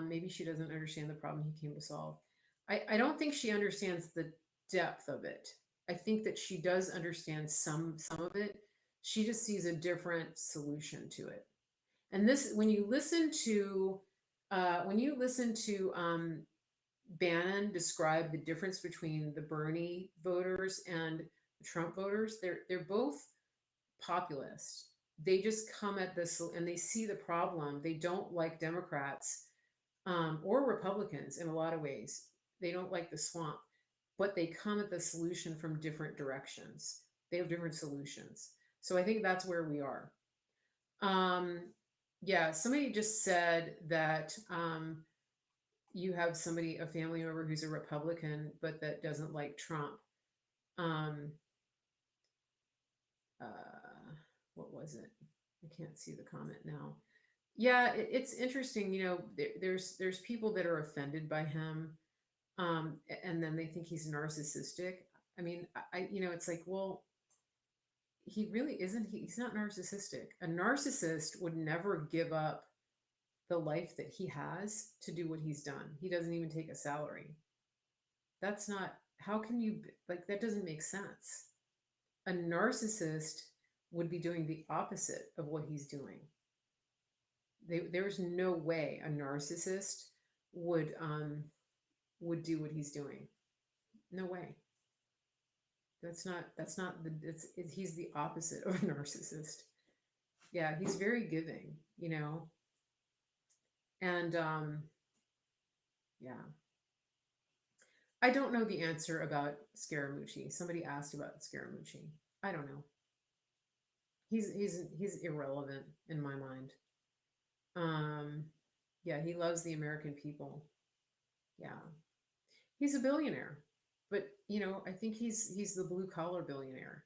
Maybe she doesn't understand the problem he came to solve. I don't think she understands the depth of it. I think that she does understand some of it. She just sees a different solution to it. And this, when you listen to Bannon describe the difference between the Bernie voters and the Trump voters, they're both populist. They just come at this and they see the problem. They don't like Democrats, or Republicans in a lot of ways. They don't like the swamp, but they come at the solution from different directions. They have different solutions. So I think that's where we are. Um, yeah, somebody just said that you have a family member who's a Republican, but that doesn't like Trump. Um, what was it? I can't see the comment now. Yeah, it's interesting. There's people that are offended by him, and then they think he's narcissistic. I mean, it's like, well, he really isn't. He's not narcissistic. A narcissist would never give up the life that he has to do what he's done. He doesn't even take a salary. That's not, how can you, like, that doesn't make sense. A narcissist would be doing the opposite of what he's doing. There's no way a narcissist would would do what he's doing. No way. That's not he's the opposite of a narcissist. Yeah, he's very giving, and yeah. I don't know the answer about Scaramucci. Somebody asked about Scaramucci. I don't know. He's irrelevant in my mind. Um, yeah, he loves the American people. Yeah, he's a billionaire, but I think he's the blue collar billionaire.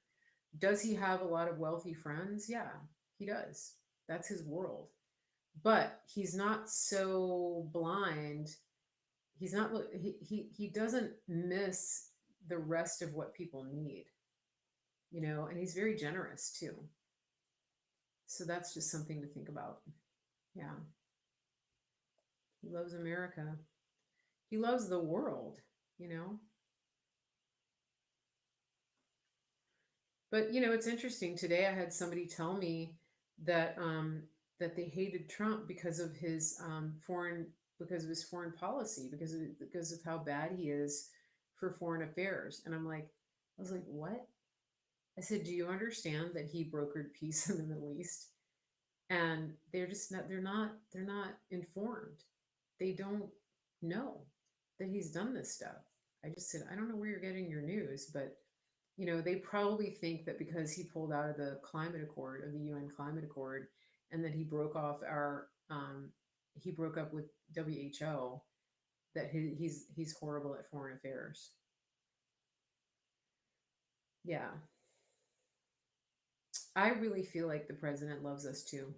Does he have a lot of wealthy friends? Yeah, he does. That's his world. But he's not so blind. He's not. He doesn't miss the rest of what people need. And he's very generous too. So that's just something to think about. Yeah, he loves America. He loves the world. You know. But it's interesting. Today, I had somebody tell me that that they hated Trump because of his because of his foreign policy, because of how bad he is for foreign affairs. And I was like, what? I said, do you understand that he brokered peace in the Middle East? And they're just not. They're not informed. They don't know that he's done this stuff. I just said, I don't know where you're getting your news, but they probably think that because he pulled out of the climate accord, of the UN climate accord, and that he broke up with WHO, that he's horrible at foreign affairs. Yeah, I really feel like the president loves us too.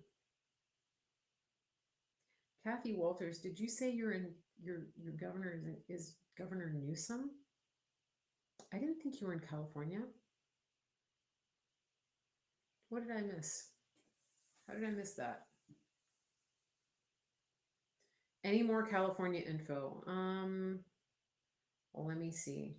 Kathy Walters, did you say your governor is Governor Newsom? I didn't think you were in California. What did I miss? How did I miss that? Any more California info? Well, let me see.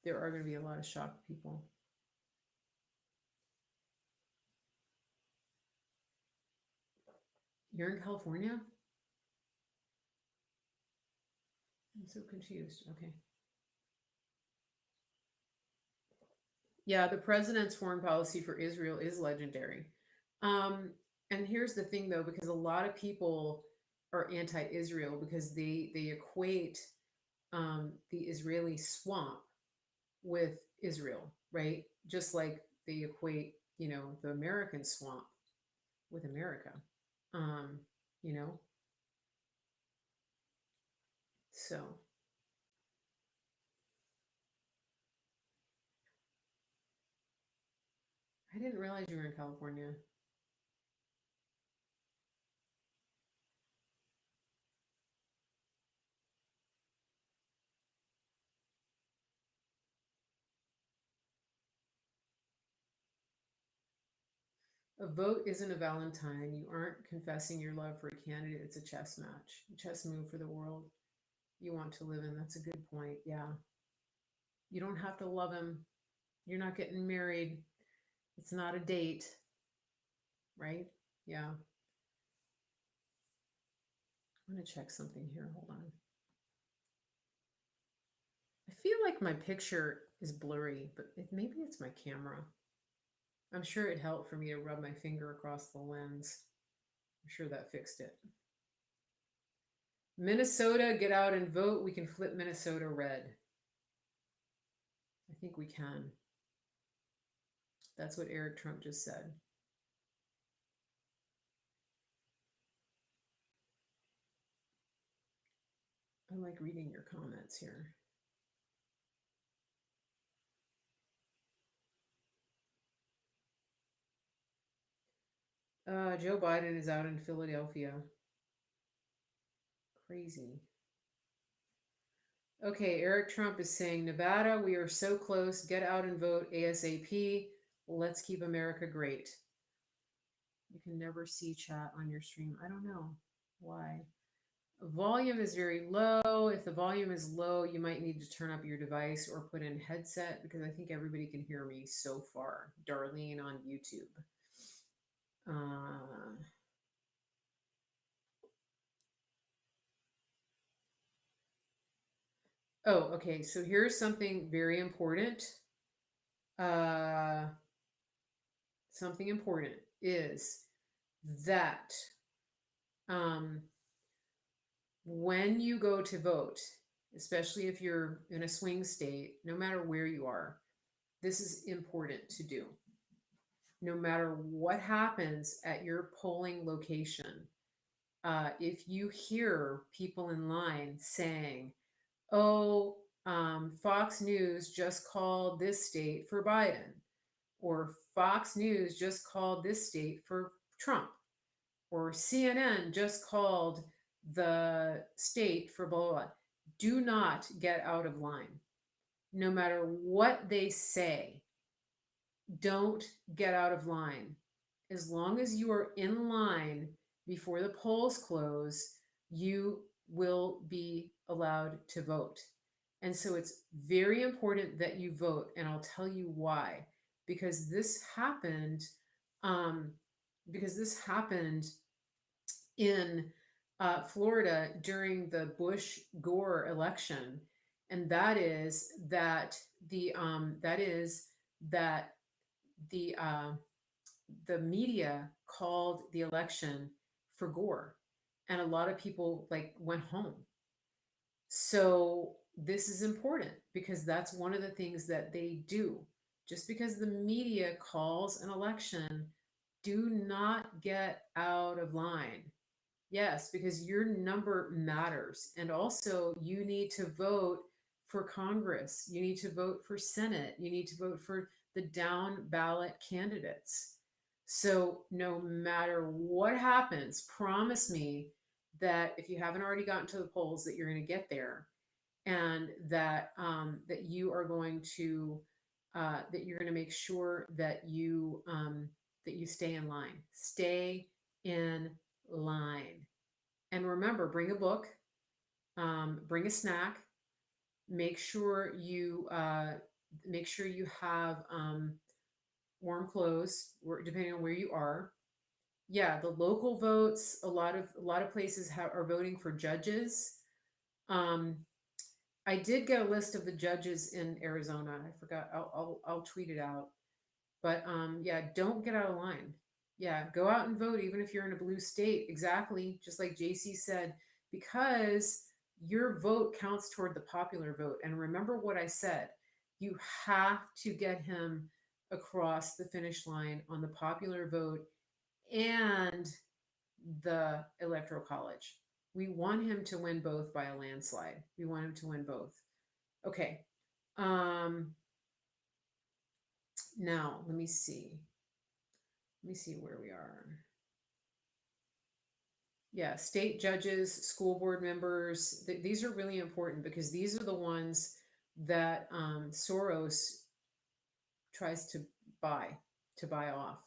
There are going to be a lot of shocked people. You're in California? I'm so confused. Okay. Yeah, the president's foreign policy for Israel is legendary. Um, and here's the thing, though, because a lot of people are anti-Israel because they equate the Israeli swamp with Israel, right? Just like they equate, the American swamp with America. Um, you know, so I didn't realize you were in California. A vote isn't a Valentine. You aren't confessing your love for a candidate. It's a chess match, a chess move for the world you want to live in. That's a good point. Yeah. You don't have to love him. You're not getting married. It's not a date, right? Yeah. I'm going to check something here. Hold on. I feel like my picture is blurry, but maybe it's my camera. I'm sure it helped for me to rub my finger across the lens. I'm sure that fixed it. Minnesota, get out and vote. We can flip Minnesota red. I think we can. That's what Eric Trump just said. I like reading your comments here. Joe Biden is out in Philadelphia. Crazy. Okay, Eric Trump is saying, Nevada, we are so close. Get out and vote ASAP. Let's keep America great. You can never see chat on your stream. I don't know why. Volume is very low. If the volume is low, you might need to turn up your device or put in headset because I think everybody can hear me so far. Darlene on YouTube. Uh, oh, okay. So here's something very important. Uh, Something important is that um, when you go to vote, especially if you're in a swing state, no matter where you are, this is important to do. No matter what happens at your polling location, if you hear people in line saying, oh, Fox News just called this state for Biden, or Fox News just called this state for Trump, or CNN just called the state for blah, blah, blah. Do not get out of line. No matter what they say, don't get out of line. As long as you are in line before the polls close, you will be allowed to vote. And so it's very important that you vote. And I'll tell you why. Because this happened, um, because this happened in Florida during the Bush Gore election, and that is that the the media called the election for Gore, and a lot of people like went home. So this is important because that's one of the things that they do. Just because the media calls an election, do not get out of line. Yes, because your number matters. And also, you need to vote for Congress. You need to vote for Senate. You need to vote for the down ballot candidates. So, no matter what happens, promise me that if you haven't already gotten to the polls, that you're going to get there, and that you are going to that you're going to make sure that you stay in line. Stay in line. And remember, bring a book, bring a snack. Make sure you have warm clothes, depending on where you are. Yeah, the local votes. A lot of places are voting for judges. Um, I did get a list of the judges in Arizona. I forgot. I'll tweet it out. But yeah, don't get out of line. Yeah, go out and vote, even if you're in a blue state. Exactly, just like JC said, because your vote counts toward the popular vote. And remember what I said, you have to get him across the finish line on the popular vote and the electoral college. We want him to win both by a landslide. We want him to win both. Okay. Um, Now, let me see. Let me see where we are. Yeah, state judges, school board members, these are really important because these are the ones that Soros tries buy, to buy off.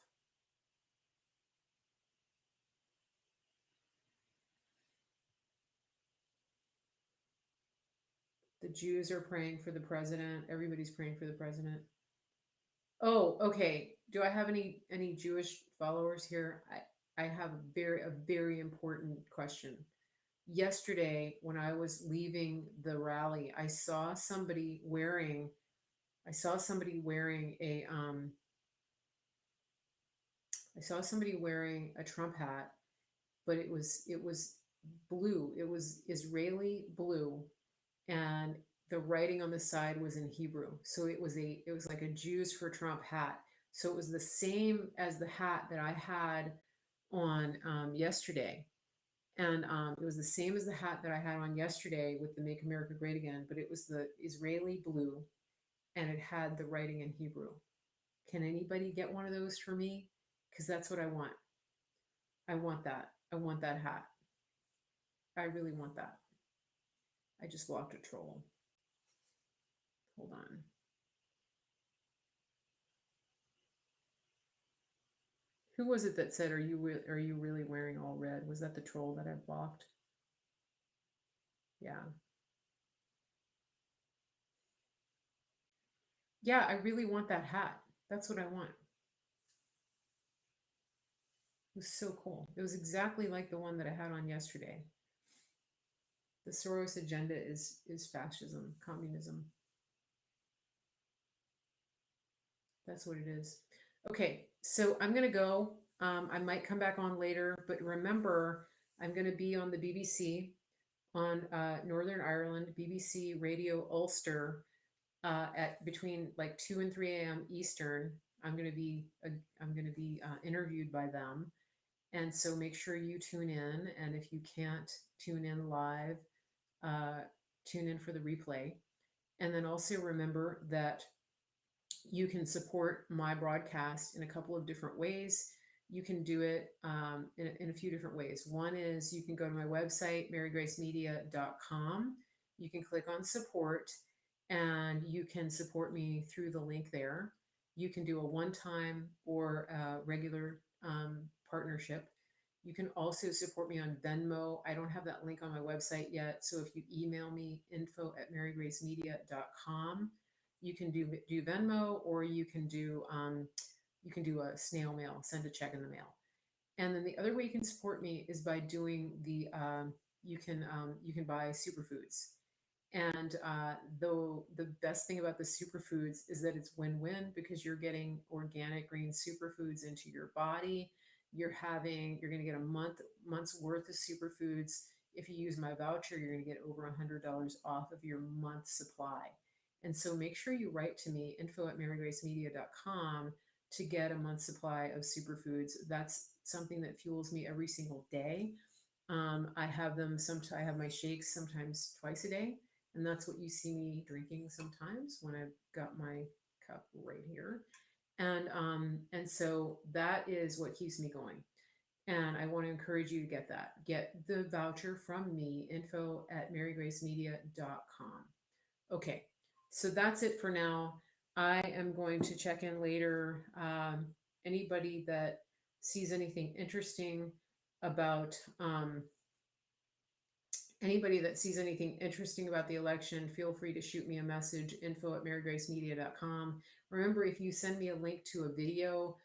The Jews are praying for the president. Everybody's praying for the president. Oh, okay. Do I have any Jewish followers here? I have a very important question. Yesterday, when I was leaving the rally, I saw somebody wearing a Trump hat, but it was blue. It was Israeli blue, and the writing on the side was in Hebrew. So it was like a Jews for Trump hat. So it was the same as the hat that I had on yesterday. And it was the same as the hat that I had on yesterday with the Make America Great Again, but it was the Israeli blue and it had the writing in Hebrew. Can anybody get one of those for me? Because that's what I want. I want that. I want that hat. I really want that. I just blocked a troll. Hold on. Who was it that said, are you really wearing all red?" Was that the troll that I blocked? Yeah. Yeah, I really want that hat. That's what I want. It was so cool. It was exactly like the one that I had on yesterday. The Soros agenda is fascism, communism. That's what it is. Okay, so I'm gonna go. I might come back on later, but remember, I'm gonna be on the BBC on Northern Ireland, BBC Radio Ulster at between like 2 and 3 a.m. Eastern. I'm gonna be interviewed by them, and so make sure you tune in. And if you can't tune in live, uh, tune in for the replay. And then also remember that you can support my broadcast in a couple of different ways. You can do it in a few different ways. One is you can go to my website, marygracemedia.com. You can click on support and you can support me through the link there. You can do a one time or a regular partnership. You can also support me on Venmo. I don't have that link on my website yet. So if you email me info@marygracemedia.com, you can do Venmo, or you can do a snail mail, send a check in the mail. And then the other way you can support me is by doing you can buy superfoods. And though the best thing about the superfoods is that it's win-win because you're getting organic green superfoods into your body. You're going to get a month's worth of superfoods. If you use my voucher, you're going to get over $100 off of your month's supply. And so make sure you write to me, info@marygracemedia.com, to get a month's supply of superfoods. That's something that fuels me every single day. I have them sometimes. I have my shakes sometimes twice a day, and that's what you see me drinking sometimes when I've got my cup right here. And so that is what keeps me going. And I want to encourage you to get that. Get the voucher from me, info@marygracemedia.com. Okay, so that's it for now. I am going to check in later. Anybody that sees anything interesting about the election, feel free to shoot me a message, info@marygracemedia.com. Remember, if you send me a link to a video,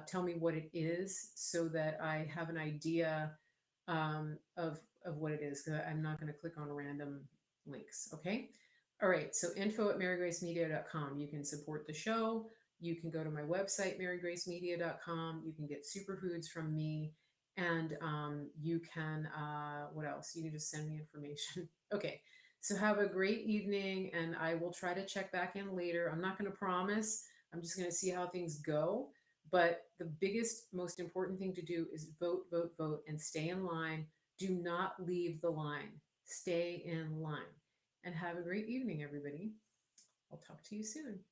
tell me what it is so that I have an idea of what it is, because I'm not going to click on random links. Okay. All right. So info@marygracemedia.com. You can support the show. You can go to my website, marygracemedia.com. You can get superfoods from me. And you can, what else? You can just send me information. Okay. So have a great evening, and I will try to check back in later. I'm not going to promise. I'm just going to see how things go. But the biggest, most important thing to do is vote, vote, vote, and stay in line. Do not leave the line. Stay in line. And have a great evening, everybody. I'll talk to you soon.